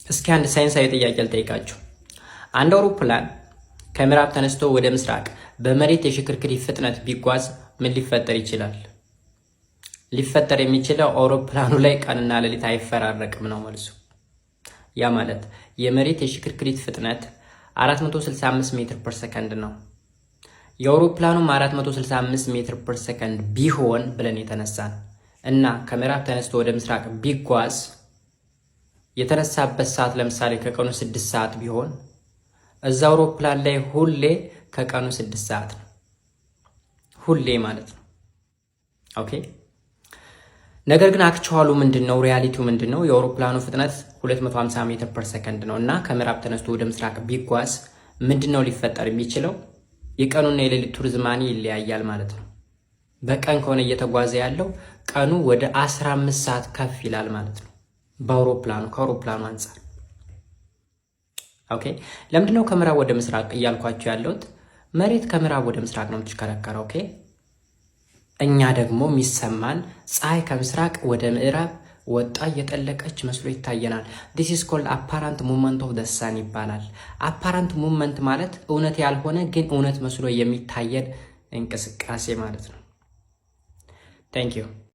እስኪ አንድ ሳይንሳዊ ጥያቄ ልጠይቃችሁ። አንድ አውሮፕላን ከምዕራብ ተነስቶ ወደ ምስራቅ በመሬት የሽክርክሪት ፍጥነት ቢጓዝ ምን ሊፈጠር ይችላል? ሊፈጠር የሚችለው አውሮፕላኑ ላይ ቀንና ሌሊት አይፈራረቅም ነው መልሱ። ያ ማለት የመሬት የሽክርክሪት ፍጥነት 465 ሜትር ፐር ሰከንድ ነው። የአውሮፕላኑም 465 ሜትር ፐር ሰከንድ ቢሆን ብለን የተነሳን እና ከምዕራብ ተነስቶ ወደ ምስራቅ ቢጓዝ የተነሳበት ሰዓት ለምሳሌ ከቀኑ 6 ሰዓት ቢሆን እዛ አውሮፕላን ላይ ሁሌ ከቀኑ 6 ሰዓት ነው። ሁሌ ማለት ነው። ኦኬ። ነገር ግን አክቹዋሉ ምንድነው? ሪያሊቲው ምንድነው? የአውሮፕላኑ ፍጥነት 250 ሜትር ፐር ሰከንድ ነው እና ከምዕራብ ተነስቶ ወደ ምስራቅ ቢጓዝ ምንድነው ሊፈጠር የሚችለው? የቀኑና የሌሊቱ ርዝማኔ ይለያያል ማለት ነው። በቀን ከሆነ እየተጓዘ ያለው ቀኑ ወደ 15 ሰዓት ከፍ ይላል ማለት ነው። ከአውሮፕላኑ አንፃር ኦኬ። ለምንድነው ከምዕራብ ወደ ምስራቅ እያልኳችሁ ያለሁት? መሬት ከምዕራብ ወደ ምስራቅ ነው የምትሽከረከረው። ኦኬ። እኛ ደግሞ የሚሰማን ፀሐይ ከምስራቅ ወደ ምዕራብ ወጣ እየጠለቀች መስሎ ይታየናል። this is called apparent movement of the sun ይባላል። apparent movement ማለት እውነት ያልሆነ ግን እውነት መስሎ የሚታየን እንቅስቃሴ ማለት ነው። thank you